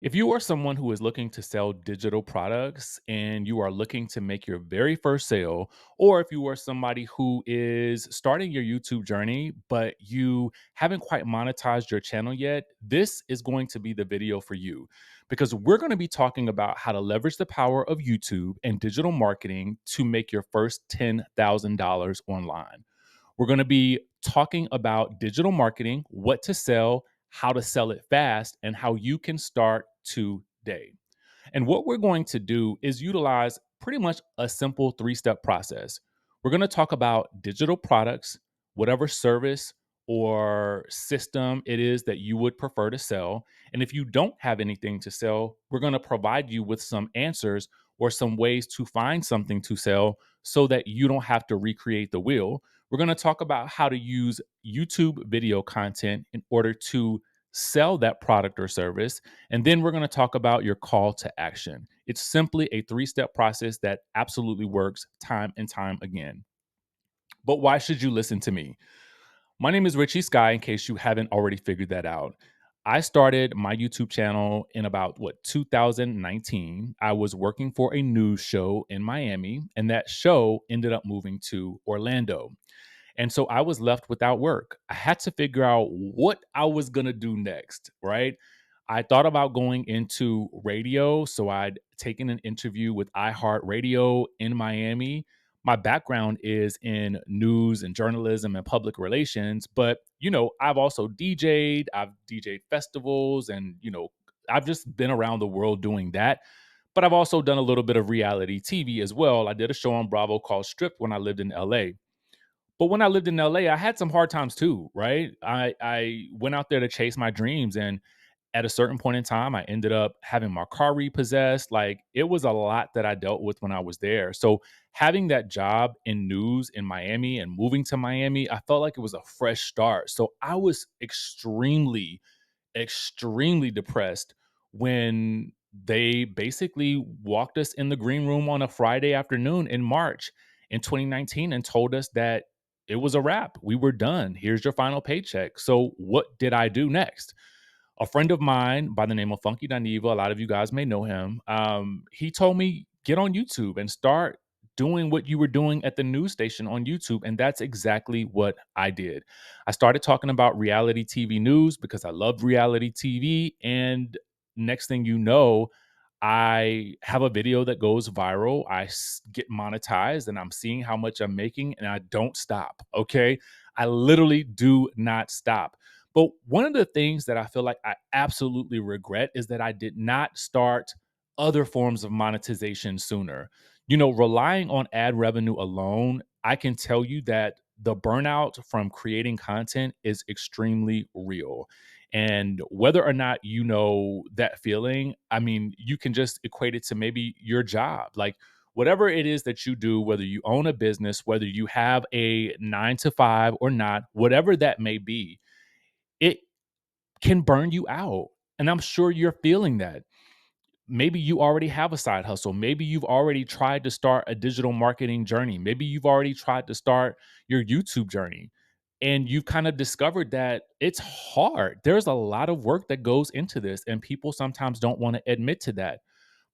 If you are someone who is looking to sell digital products and you are looking to make your very first sale, or if you are somebody who is starting your YouTube journey, but you haven't quite monetized your channel yet, this is going to be the video for you because we're going to be talking about how to leverage the power of YouTube and digital marketing to make your first $10,000 online. We're going to be talking about digital marketing, what to sell, how to sell it fast, and how you can start today. And what we're going to do is utilize pretty much a simple three-step process. We're going to talk about digital products, whatever service or system it is that you would prefer to sell. And if you don't have anything to sell, we're going to provide you with some answers or some ways to find something to sell so that you don't have to recreate the wheel. We're going to talk about how to use YouTube video content in order to sell that product or service. And then we're going to talk about your call to action. It's simply a three-step process that absolutely works time and time again. But why should you listen to me? My name is Richie Sky, in case you haven't already figured that out. I started my YouTube channel in about 2019. I was working for a news show in Miami, and that show ended up moving to Orlando. And so I was left without work. I had to figure out what I was going to do next, right? I thought about going into radio. So I'd taken an interview with iHeartRadio in Miami. My background is in news and journalism and public relations, but I've also DJ'd, I've DJ'd festivals, and I've just been around the world doing that. But I've also done a little bit of reality TV as well. I did a show on Bravo called Stripped when I lived in LA. But when I lived in LA, I had some hard times too, right? I went out there to chase my dreams, and at a certain point in time, I ended up having my car repossessed. Like, it was a lot that I dealt with when I was there. So having that job in news in Miami and moving to Miami, I felt like it was a fresh start. So I was extremely depressed when they basically walked us in the green room on a Friday afternoon in March in 2019 and told us that it was a wrap. We were done. Here's your final paycheck. So what did I do next? A friend of mine by the name of Funky Dineva, a lot of you guys may know him. He told me, get on YouTube and start doing what you were doing at the news station on YouTube. And that's exactly what I did. I started talking about reality TV news because I loved reality TV. And next thing you know, I have a video that goes viral. Get monetized and I'm seeing how much I'm making, and I don't stop. Okay. I literally do not stop. But one of the things that I feel like I absolutely regret is that I did not start other forms of monetization sooner. Relying on ad revenue alone, I can tell you that the burnout from creating content is extremely real. And whether or not you know that feeling, I mean, you can just equate it to maybe your job. Like, whatever it is that you do, whether you own a business, whether you have a 9 to 5 or not, whatever that may be, it can burn you out. And I'm sure you're feeling that. Maybe you already have a side hustle. Maybe you've already tried to start a digital marketing journey. Maybe you've already tried to start your YouTube journey. And you've kind of discovered that it's hard. There's a lot of work that goes into this, and people sometimes don't want to admit to that.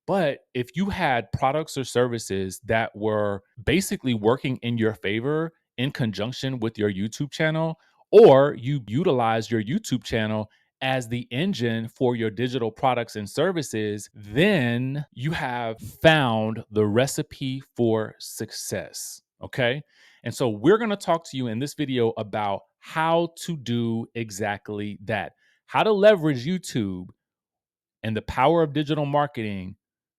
But if you had products or services that were basically working in your favor in conjunction with your YouTube channel, or you utilize your YouTube channel as the engine for your digital products and services, then you have found the recipe for success. Okay. And so we're going to talk to you in this video about how to do exactly that, how to leverage YouTube and the power of digital marketing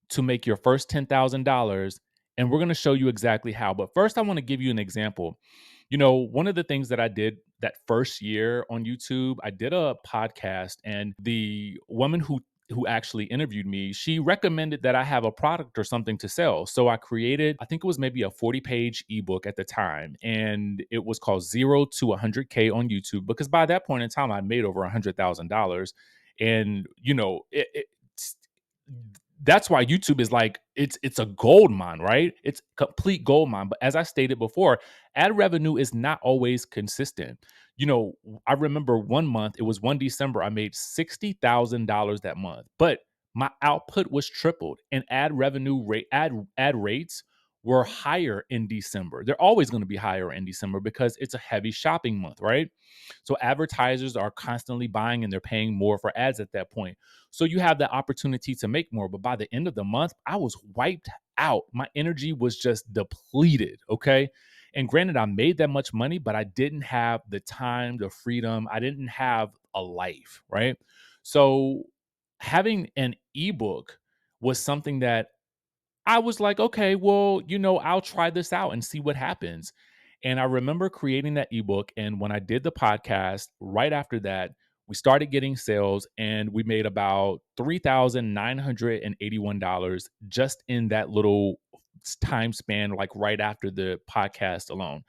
to make your first $10,000. And we're going to show you exactly how. But first, I want to give you an example. One of the things that I did that first year on YouTube, I did a podcast, and the woman who actually interviewed me, she recommended that I have a product or something to sell. So I created, I think it was maybe a 40-page ebook at the time, and it was called 0 to 100K on YouTube, because by that point in time, I made over $100,000. And that's why YouTube is like, it's a gold mine, right? It's complete gold mine. But as I stated before, ad revenue is not always consistent. I remember one month, it was one December, I made $60,000 that month. But my output was tripled, and ad rates were higher in December. They're always going to be higher in December because it's a heavy shopping month, right? So advertisers are constantly buying and they're paying more for ads at that point. So you have the opportunity to make more. But by the end of the month, I was wiped out. My energy was just depleted. Okay. And granted, I made that much money, but I didn't have the time, the freedom. I didn't have a life. Right. So having an ebook was something that I was like, okay, well, I'll try this out and see what happens. And I remember creating that ebook. And when I did the podcast, right after that, we started getting sales and we made about $3,981 just in that little time span, like right after the podcast alone.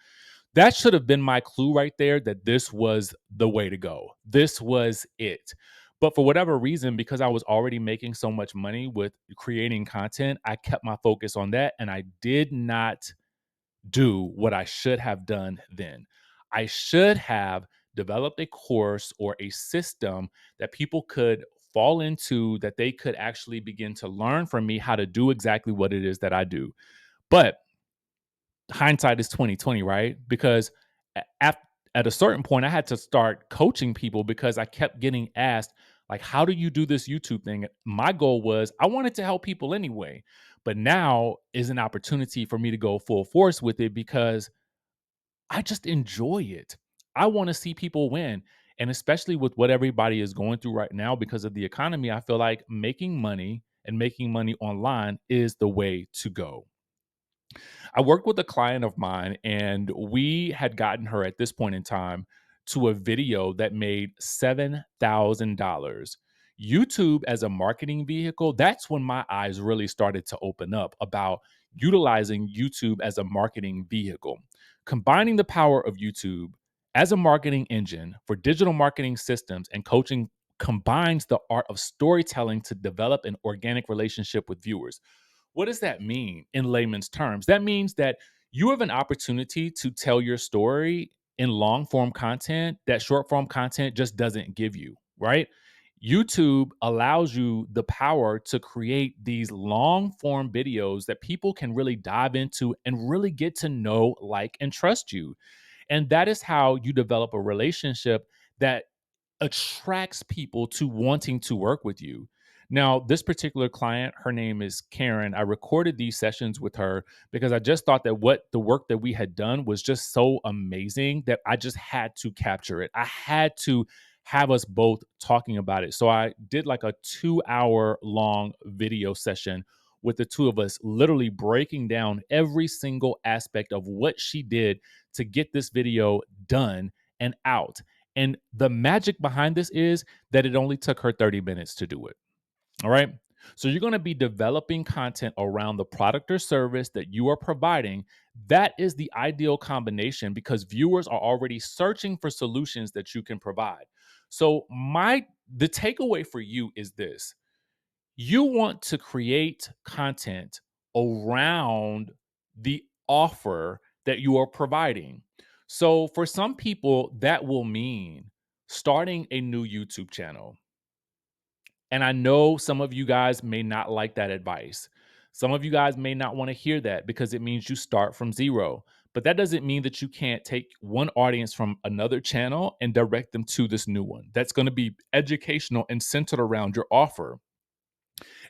That should have been my clue right there that this was the way to go. This was it. But for whatever reason, because I was already making so much money with creating content, I kept my focus on that and I did not do what I should have done then. I should have developed a course or a system that people could fall into, that they could actually begin to learn from me how to do exactly what it is that I do. But hindsight is 2020, right? Because at a certain point, I had to start coaching people because I kept getting asked, like, how do you do this YouTube thing? My goal was I wanted to help people anyway, but now is an opportunity for me to go full force with it because I just enjoy it. I want to see people win. And especially with what everybody is going through right now because of the economy, I feel like making money and making money online is the way to go. I worked with a client of mine, and we had gotten her at this point in time to a video that made $7,000. YouTube as a marketing vehicle, that's when my eyes really started to open up about utilizing YouTube as a marketing vehicle. Combining the power of YouTube as a marketing engine for digital marketing systems and coaching combines the art of storytelling to develop an organic relationship with viewers. What does that mean in layman's terms? That means that you have an opportunity to tell your story in long form content that short form content just doesn't give you, right? YouTube allows you the power to create these long form videos that people can really dive into and really get to know, like, and trust you. And that is how you develop a relationship that attracts people to wanting to work with you. Now, this particular client, her name is Karen. I recorded these sessions with her because I just thought that what the work that we had done was just so amazing that I just had to capture it. I had to have us both talking about it. So I did like a 2 hour long video session with the two of us, literally breaking down every single aspect of what she did to get this video done and out. And the magic behind this is that it only took her 30 minutes to do it. All right. So you're going to be developing content around the product or service that you are providing. That is the ideal combination because viewers are already searching for solutions that you can provide. So the takeaway for you is this. You want to create content around the offer that you are providing. So for some people, that will mean starting a new YouTube channel. And I know some of you guys may not like that advice. Some of you guys may not want to hear that because it means you start from zero. But that doesn't mean that you can't take one audience from another channel and direct them to this new one. That's going to be educational and centered around your offer.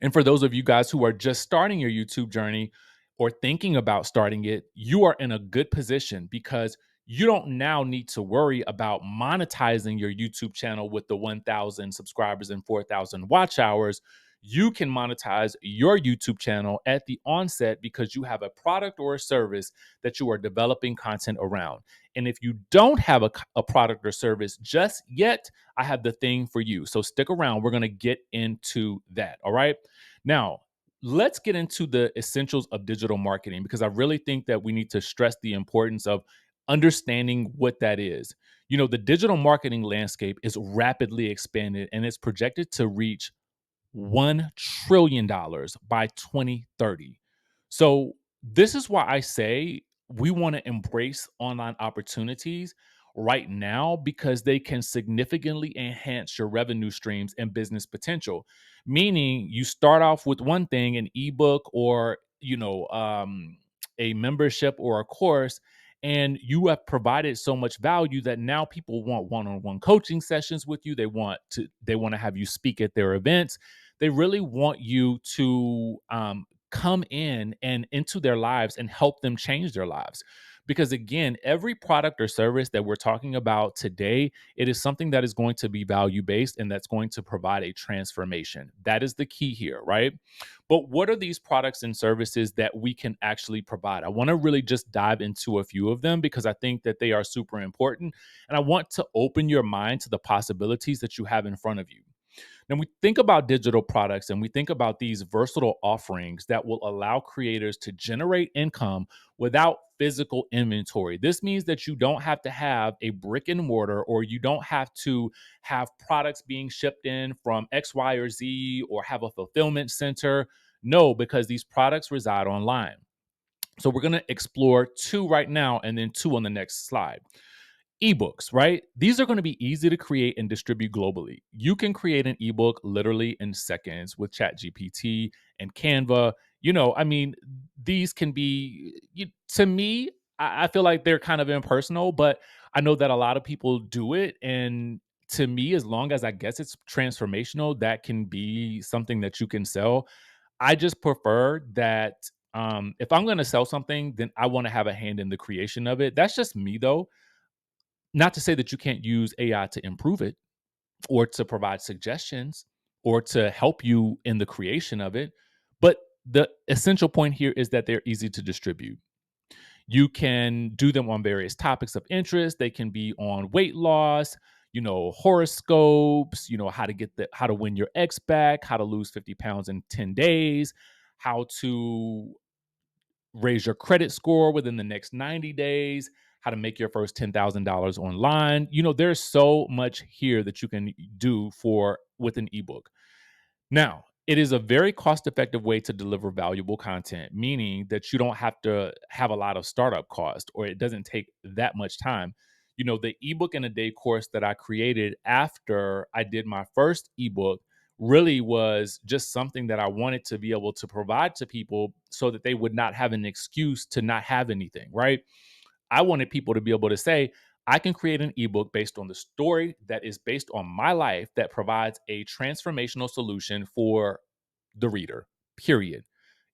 And for those of you guys who are just starting your YouTube journey or thinking about starting it, you are in a good position because you don't now need to worry about monetizing your YouTube channel with the 1,000 subscribers and 4,000 watch hours. You can monetize your YouTube channel at the onset because you have a product or a service that you are developing content around. And if you don't have a product or service just yet, I have the thing for you. So stick around. We're going to get into that. All right. Now, let's get into the essentials of digital marketing because I really think that we need to stress the importance of understanding what that is. The digital marketing landscape is rapidly expanded and it's projected to reach $1 trillion by 2030. So, this is why I say we want to embrace online opportunities right now because they can significantly enhance your revenue streams and business potential. Meaning, you start off with one thing, an ebook or a membership or a course, and you have provided so much value that now people want one-on-one coaching sessions with you. They want to have you speak at their events. They really want you to come in and into their lives and help them change their lives. Because again, every product or service that we're talking about today, it is something that is going to be value based and that's going to provide a transformation. That is the key here, right? But what are these products and services that we can actually provide? I want to really just dive into a few of them because I think that they are super important. And I want to open your mind to the possibilities that you have in front of you. Now, we think about digital products and we think about these versatile offerings that will allow creators to generate income without physical inventory. This means that you don't have to have a brick and mortar, or you don't have to have products being shipped in from X, Y, or Z, or have a fulfillment center. No, because these products reside online. So we're going to explore two right now and then two on the next slide. Ebooks, right? These are going to be easy to create and distribute globally. You can create an ebook literally in seconds with ChatGPT and Canva. I mean, these can be, to me, I feel like they're kind of impersonal, but I know that a lot of people do it. And to me, as long as I guess it's transformational, that can be something that you can sell. I just prefer that if I'm going to sell something, then I want to have a hand in the creation of it. That's just me, though. Not to say that you can't use AI to improve it or to provide suggestions or to help you in the creation of it. But the essential point here is that they're easy to distribute. You can do them on various topics of interest. They can be on weight loss, horoscopes, how to win your ex back, how to lose 50 pounds in 10 days, how to raise your credit score within the next 90 days, how to make your first $10,000 online. There's so much here that you can do with an ebook. Now, it is a very cost-effective way to deliver valuable content, meaning that you don't have to have a lot of startup cost, or it doesn't take that much time. The ebook in a day course that I created after I did my first ebook really was just something that I wanted to be able to provide to people so that they would not have an excuse to not have anything, right? I wanted people to be able to say, I can create an ebook based on the story that is based on my life that provides a transformational solution for the reader, period.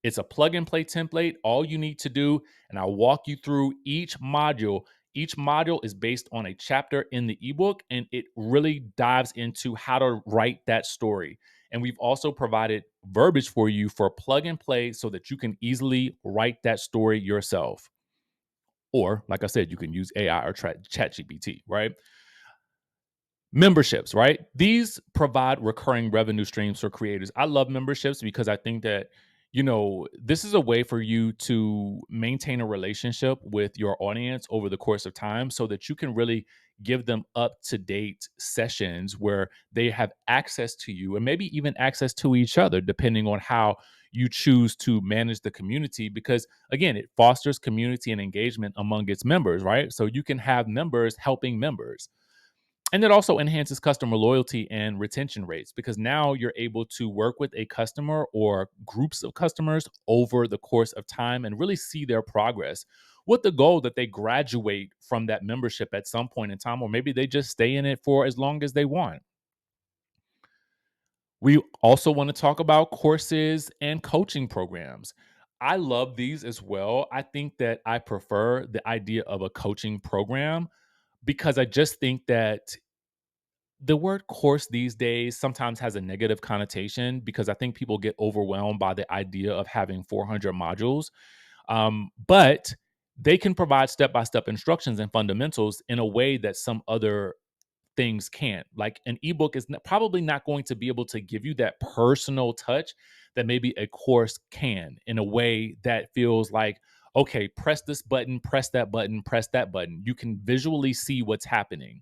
It's a plug and play template. All you need to do, and I'll walk you through each module. Each module is based on a chapter in the ebook, and it really dives into how to write that story. And we've also provided verbiage for you for plug and play so that you can easily write that story yourself. Or, like I said, you can use AI or ChatGPT, right? Memberships, right? These provide recurring revenue streams for creators. I love memberships because I think that, this is a way for you to maintain a relationship with your audience over the course of time so that you can really give them up to date sessions where they have access to you and maybe even access to each other, depending on how you choose to manage the community. Because again, it fosters community and engagement among its members, right? So you can have members helping members. And it also enhances customer loyalty and retention rates because now you're able to work with a customer or groups of customers over the course of time and really see their progress with the goal that they graduate from that membership at some point in time, or maybe they just stay in it for as long as they want. We also want to talk about courses and coaching programs. I love these as well. I think that I prefer the idea of a coaching program because I just think that the word course these days sometimes has a negative connotation because I think people get overwhelmed by the idea of having 400 modules. But they can provide step by step instructions and fundamentals in a way that some other things can't. Like an ebook is probably not going to be able to give you that personal touch that maybe a course can in a way that feels like, okay, press this button, press that button, press that button. You can visually see what's happening.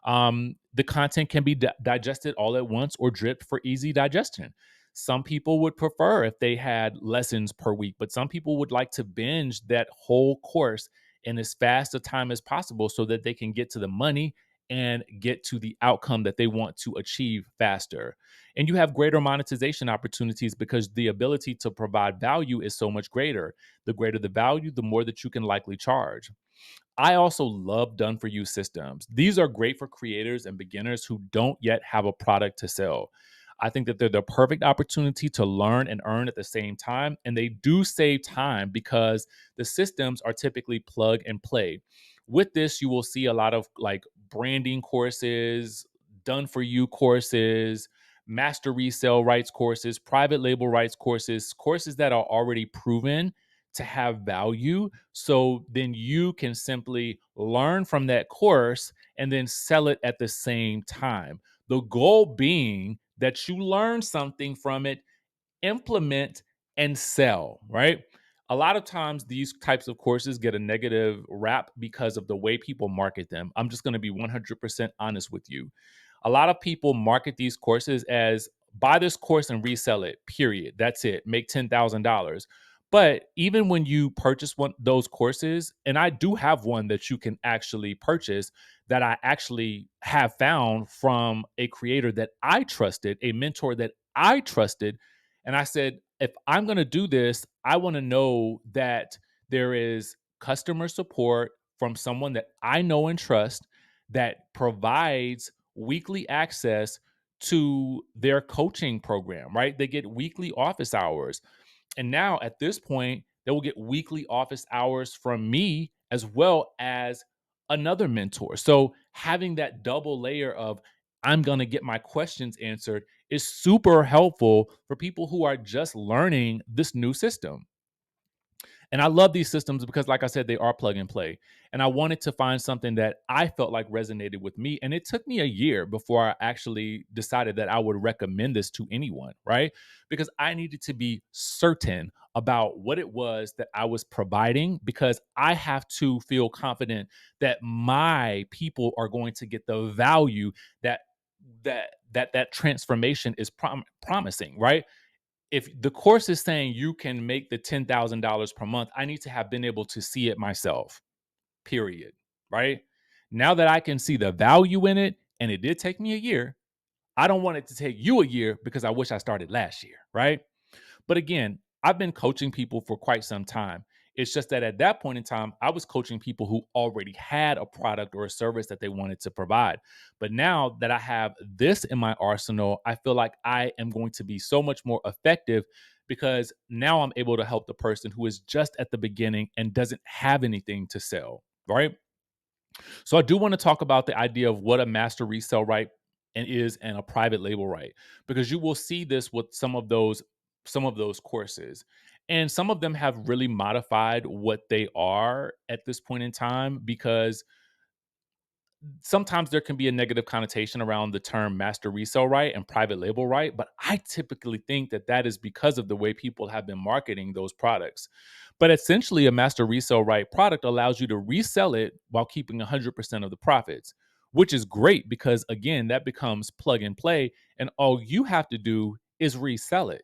The content can be digested all at once or dripped for easy digestion. Some people would prefer if they had lessons per week, but some people would like to binge that whole course in as fast a time as possible so that they can get to the money and get to the outcome that they want to achieve faster. And you have greater monetization opportunities because the ability to provide value is so much greater. The greater the value, the more that you can likely charge. I also love done for you systems. These are great for creators and beginners who don't yet have a product to sell. I think that they're the perfect opportunity to learn and earn at the same time. And they do save time because the systems are typically plug and play. With this, you will see a lot of like branding courses, done for you courses, master resale rights courses, private label rights courses, courses that are already proven to have value. So then you can simply learn from that course and then sell it at the same time. The goal being that you learn something from it, implement, and sell, right? A lot of times these types of courses get a negative rap because of the way people market them. I'm just going to be 100% honest with you. A lot of people market these courses as buy this course and resell it, period. That's it. Make $10,000. But even when you purchase one those courses, and I do have one that you can actually purchase that I actually have found from a creator that I trusted, a mentor that I trusted. And I said, if I'm going to do this, I want to know that there is customer support from someone that I know and trust that provides weekly access to their coaching program, right? They get weekly office hours. And now at this point, they will get weekly office hours from me as well as another mentor. So having that double layer of I'm going to get my questions answered is super helpful for people who are just learning this new system. And I love these systems because, like I said, they are plug and play. And I wanted to find something that I felt like resonated with me. And it took me a year before I actually decided that I would recommend this to anyone, right? Because I needed to be certain about what it was that I was providing because I have to feel confident that my people are going to get the value that that transformation is promising, right? If the course is saying you can make the $10,000 per month, I need to have been able to see it myself, period. Right? Now that I can see the value in it, and it did take me a year, I don't want it to take you a year because I wish I started last year. Right? But again, I've been coaching people for quite some time. It's just that at that point in time, I was coaching people who already had a product or a service that they wanted to provide. But now that I have this in my arsenal, I feel like I am going to be so much more effective because now I'm able to help the person who is just at the beginning and doesn't have anything to sell, right? So I do want to talk about the idea of what a master resale right and is and a private label right because you will see this with some of those courses. And some of them have really modified what they are at this point in time because sometimes there can be a negative connotation around the term master resale right and private label right, but I typically think that that is because of the way people have been marketing those products. But essentially, a master resale right product allows you to resell it while keeping 100% of the profits, which is great because, again, that becomes plug and play, and all you have to do is resell it.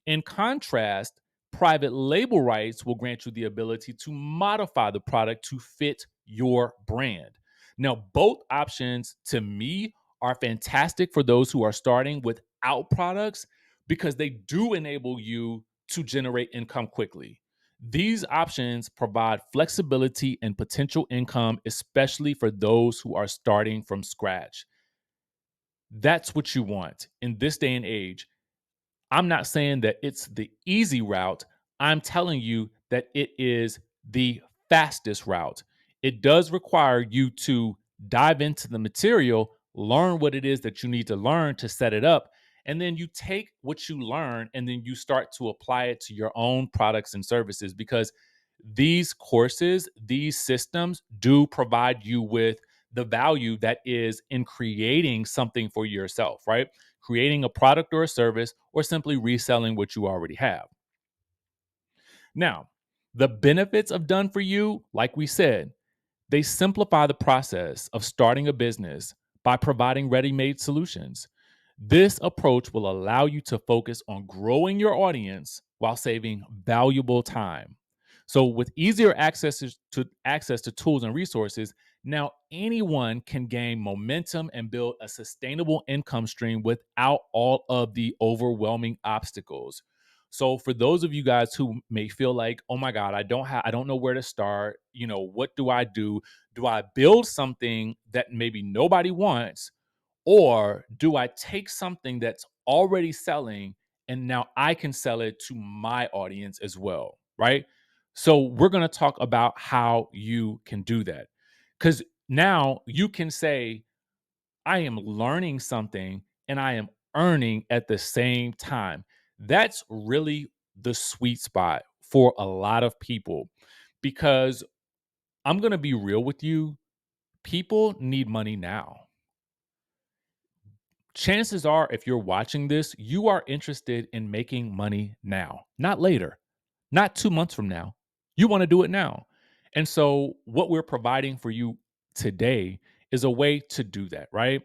In contrast, private label rights will grant you the ability to modify the product to fit your brand. Now, both options to me are fantastic for those who are starting without products because they do enable you to generate income quickly. These options provide flexibility and potential income, especially for those who are starting from scratch. That's what you want in this day and age. I'm not saying that it's the easy route. I'm telling you that it is the fastest route. It does require you to dive into the material, learn what it is that you need to learn to set it up, and then you take what you learn and then you start to apply it to your own products and services because these courses, these systems do provide you with the value that is in creating something for yourself, right? Creating a product or a service, or simply reselling what you already have. Now, the benefits of Done For You, like we said, they simplify the process of starting a business by providing ready made solutions. This approach will allow you to focus on growing your audience while saving valuable time. So with easier access to tools and resources, now anyone can gain momentum and build a sustainable income stream without all of the overwhelming obstacles. So for those of you guys who may feel like, "Oh my god, I don't know where to start, what do I do? Do I build something that maybe nobody wants, or do I take something that's already selling and now I can sell it to my audience as well?" Right? So we're going to talk about how you can do that. Cuz now you can say, "I am learning something and I am earning at the same time." That's really the sweet spot for a lot of people, because I'm going to be real with you, people need money now. Chances are, if you're watching this, you are interested in making money now, not later, not 2 months from now. You want to do it now. And so, what we're providing for you today is a way to do that, right?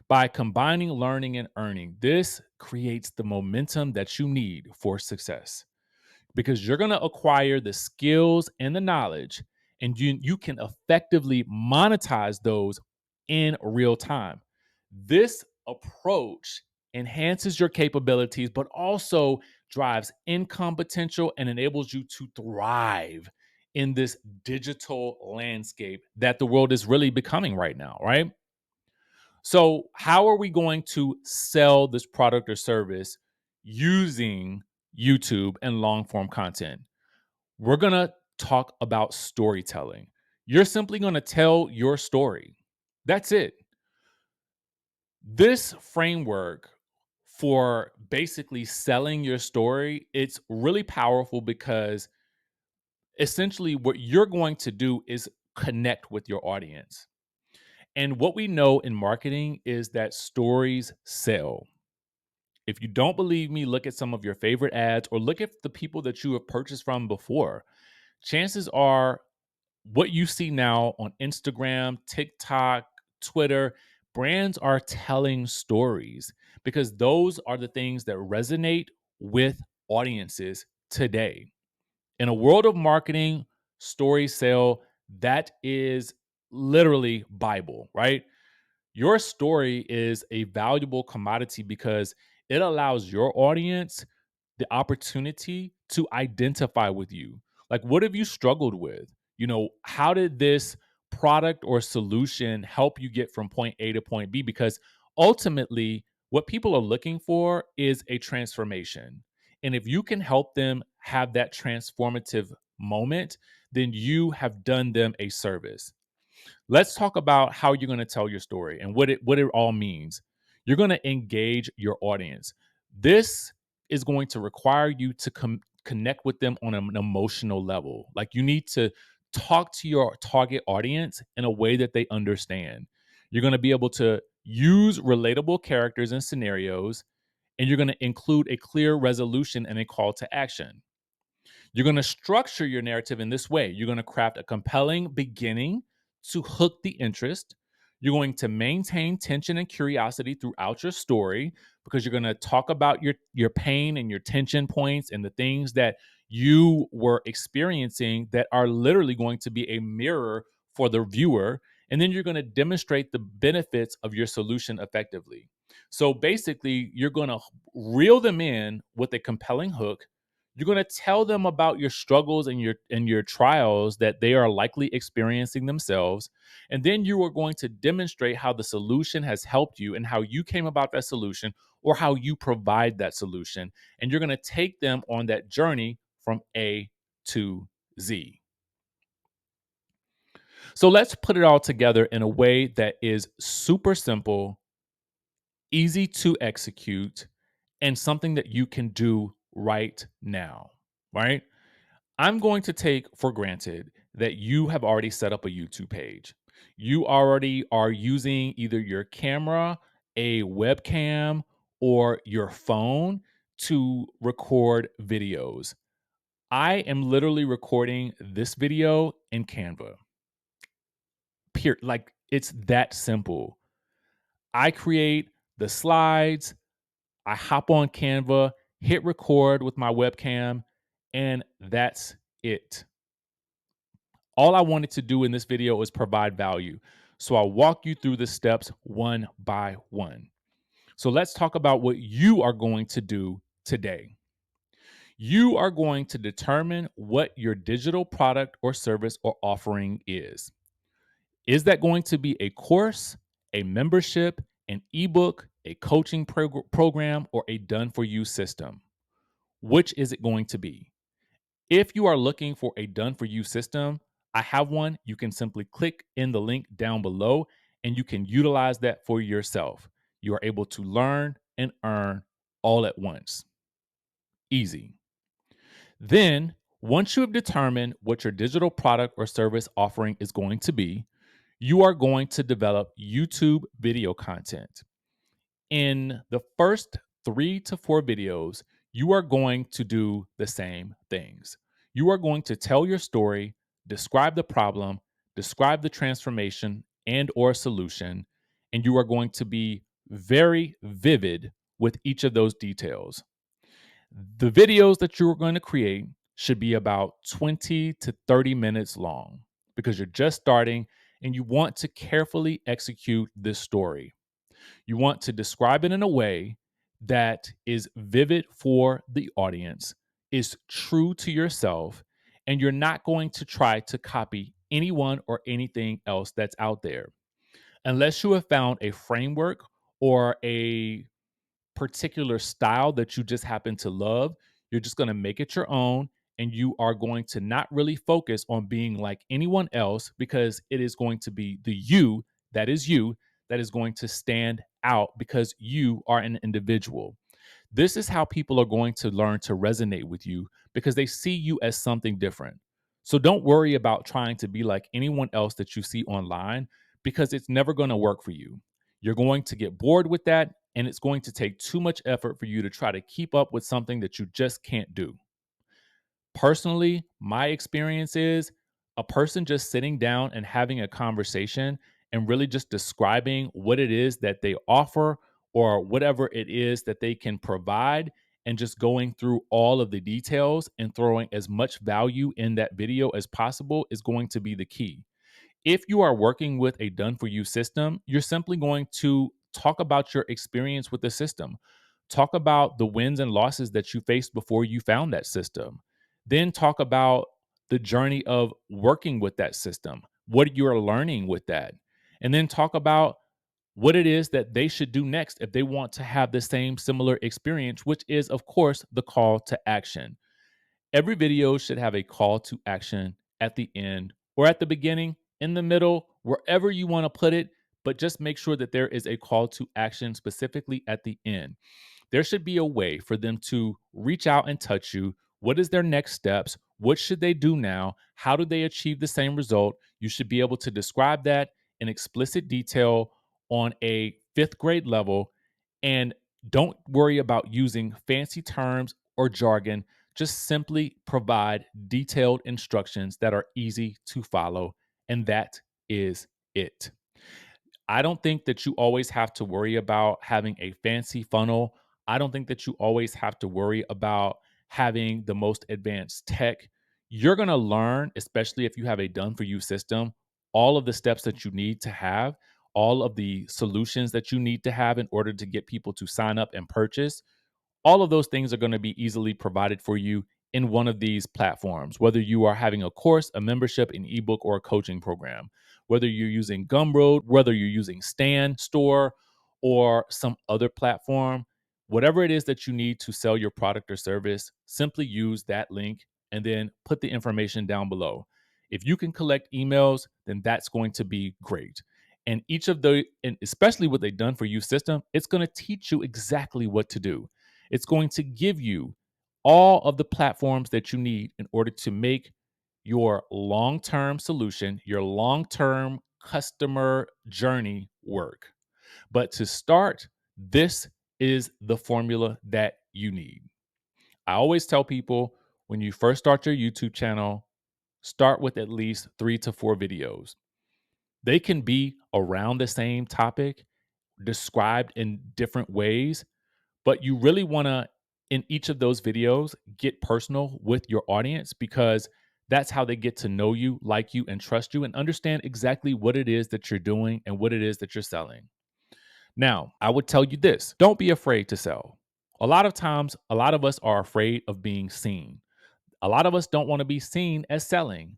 By combining learning and earning, this creates the momentum that you need for success, because you're going to acquire the skills and the knowledge, and you can effectively monetize those in real time. This approach enhances your capabilities but also drives income potential and enables you to thrive in this digital landscape that the world is really becoming right now, right? So how are we going to sell this product or service using YouTube and long form content? We're going to talk about storytelling. You're simply going to tell your story. That's it. This framework for basically selling your story, it's really powerful because essentially what you're going to do is connect with your audience. And what we know in marketing is that stories sell. If you don't believe me, look at some of your favorite ads or look at the people that you have purchased from before. Chances are what you see now on Instagram, TikTok, Twitter, brands are telling stories because those are the things that resonate with audiences today. In a world of marketing, stories sell. That is literally Bible, right? Your story is a valuable commodity because it allows your audience the opportunity to identify with you. Like, what have you struggled with? How did this product or solution help you get from point A to point B? Because ultimately, what people are looking for is a transformation. And if you can help them have that transformative moment, then you have done them a service. Let's talk about how you're going to tell your story and what it all means. You're going to engage your audience. This is going to require you to connect with them on an emotional level. Like, you need to talk to your target audience in a way that they understand. You're going to be able to use relatable characters and scenarios, and you're going to include a clear resolution and a call to action. You're going to structure your narrative in this way. You're going to craft a compelling beginning to hook the interest. You're going to maintain tension and curiosity throughout your story, because you're going to talk about your pain and your tension points and the things that you were experiencing that are literally going to be a mirror for the viewer. And then you're going to demonstrate the benefits of your solution effectively. So basically, you're going to reel them in with a compelling hook. You're going to tell them about your struggles and your trials that they are likely experiencing themselves, and then you are going to demonstrate how the solution has helped you and how you came about that solution, or how you provide that solution. And you're going to take them on that journey from A to Z. So let's put it all together in a way that is super simple, easy to execute, and something that you can do right now, right? I'm going to take for granted that you have already set up a YouTube page. You already are using either your camera, a webcam, or your phone to record videos. I am literally recording this video in Canva. Like, it's that simple. I create the slides, I hop on Canva, hit record with my webcam, and that's it. All I wanted to do in this video is provide value. So I'll walk you through the steps one by one. So let's talk about what you are going to do today. You are going to determine what your digital product or service or offering is. Is that going to be a course, a membership, an ebook, a coaching program, or a done for you system? Which is it going to be? If you are looking for a done for you system, I have one. You can simply click in the link down below and you can utilize that for yourself. You are able to learn and earn all at once. Easy. Then, once you have determined what your digital product or service offering is going to be, you are going to develop YouTube video content. In the first 3 to 4 videos, you are going to do the same things. You are going to tell your story, describe the problem, describe the transformation and or solution, and you are going to be very vivid with each of those details. The videos that you are going to create should be about 20 to 30 minutes long because you're just starting and you want to carefully execute this story. You want to describe it in a way that is vivid for the audience, is true to yourself, and you're not going to try to copy anyone or anything else that's out there. Unless you have found a framework or a particular style that you just happen to love, you're just going to make it your own and you are going to not really focus on being like anyone else because it is going to be the you that is going to stand out because you are an individual. This is how people are going to learn to resonate with you because they see you as something different. So don't worry about trying to be like anyone else that you see online because it's never going to work for you. You're going to get bored with that, and it's going to take too much effort for you to try to keep up with something that you just can't do. Personally, my experience is a person just sitting down and having a conversation and really just describing what it is that they offer or whatever it is that they can provide and just going through all of the details and throwing as much value in that video as possible is going to be the key. If you are working with a done for you system, you're simply going to talk about your experience with the system. Talk about the wins and losses that you faced before you found that system. Then talk about the journey of working with that system, what you're learning with that. And then talk about what it is that they should do next if they want to have the same similar experience, which is, of course, the call to action. Every video should have a call to action at the end or at the beginning, in the middle, wherever you want to put it, but just make sure that there is a call to action specifically at the end. There should be a way for them to reach out and touch you. What is their next steps? What should they do now? How do they achieve the same result? You should be able to describe that in explicit detail on a 5th grade level. And don't worry about using fancy terms or jargon. Just simply provide detailed instructions that are easy to follow. And that is it. I don't think that you always have to worry about having a fancy funnel. I don't think that you always have to worry about having the most advanced tech. You're going to learn, especially if you have a done for you system, all of the steps that you need to have, all of the solutions that you need to have in order to get people to sign up and purchase. All of those things are going to be easily provided for you in one of these platforms, whether you are having a course, a membership, an ebook, or a coaching program, whether you're using Gumroad, whether you're using Stan Store or some other platform, whatever it is that you need to sell your product or service, simply use that link and then put the information down below. If you can collect emails, then that's going to be great. And each of the, and especially with a done for you system, it's going to teach you exactly what to do. It's going to give you all of the platforms that you need in order to make your long term solution, your long term customer journey work. But to start, this is the formula that you need. I always tell people when you first start your YouTube channel, start with at least 3 to 4 videos. They can be around the same topic, described in different ways, but you really want to, in each of those videos, get personal with your audience because That's how they get to know you, like you, and trust you, and understand exactly what it is that you're doing and what it is that you're selling. Now, I would tell you this: don't be afraid to sell. A lot of times, a lot of us are afraid of being seen. A lot of us don't want to be seen as selling,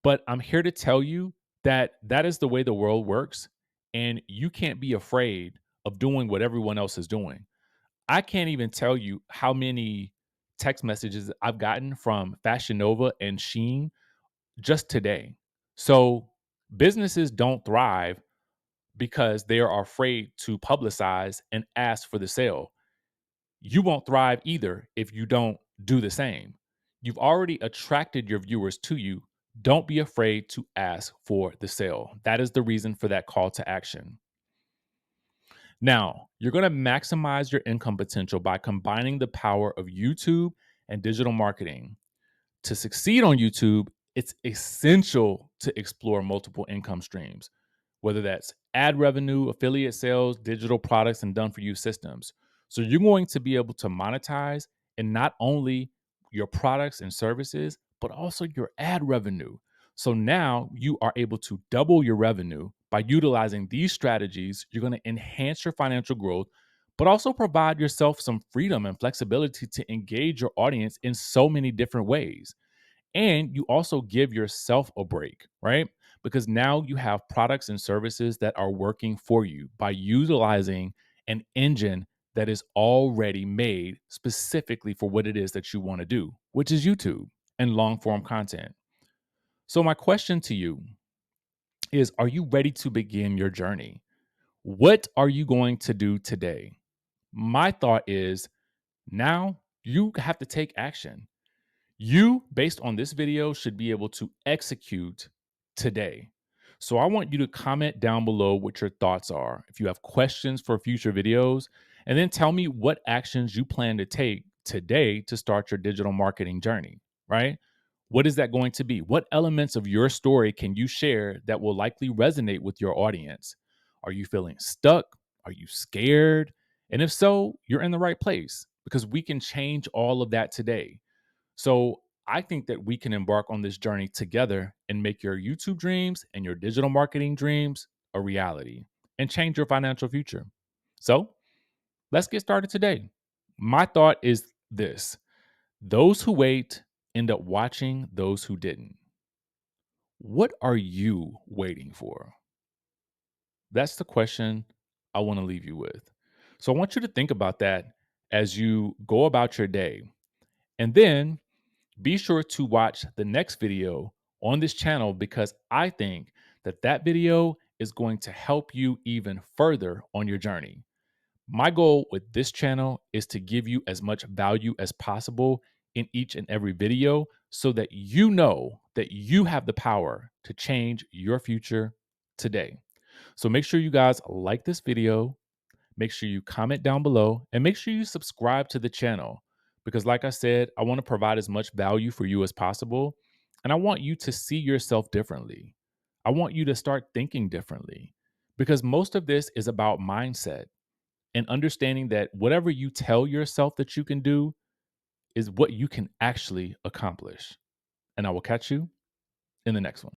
but I'm here to tell you that that is the way the world works. And you can't be afraid of doing what everyone else is doing. I can't even tell you how many text messages I've gotten from Fashion Nova and Sheen just today. So businesses don't thrive because they are afraid to publicize and ask for the sale. You won't thrive either if you don't do the same. You've already attracted your viewers to you. Don't be afraid to ask for the sale. That is the reason for that call to action. Now, you're going to maximize your income potential by combining the power of YouTube and digital marketing. To succeed on YouTube, it's essential to explore multiple income streams, whether that's ad revenue, affiliate sales, digital products, and done for you systems. So you're going to be able to monetize in not only your products and services, but also your ad revenue. So now you are able to double your revenue by utilizing these strategies. You're going to enhance your financial growth, but also provide yourself some freedom and flexibility to engage your audience in so many different ways. And you also give yourself a break, right? Because now you have products and services that are working for you by utilizing an engine that is already made specifically for what it is that you want to do, which is YouTube and long form content. So, my question to you is: are you ready to begin your journey? What are you going to do today? My thought is now you have to take action. You, based on this video, should be able to execute today. So I want you to comment down below what your thoughts are. If you have questions for future videos, and then tell me what actions you plan to take today to start your digital marketing journey, right? What is that going to be? What elements of your story can you share that will likely resonate with your audience? Are you feeling stuck? Are you scared? And if so, you're in the right place because we can change all of that today. So I think that we can embark on this journey together and make your YouTube dreams and your digital marketing dreams a reality and change your financial future. So let's get started today. My thought is this: those who wait end up watching those who didn't. What are you waiting for? That's the question I want to leave you with. So I want you to think about that as you go about your day. And then be sure to watch the next video on this channel because I think that that video is going to help you even further on your journey. My goal with this channel is to give you as much value as possible in each and every video so that you know that you have the power to change your future today. So make sure you guys like this video. Make sure you comment down below and make sure you subscribe to the channel because, like I said, I want to provide as much value for you as possible. And I want you to see yourself differently. I want you to start thinking differently because most of this is about mindset and understanding that whatever you tell yourself that you can do is what you can actually accomplish. And I will catch you in the next one.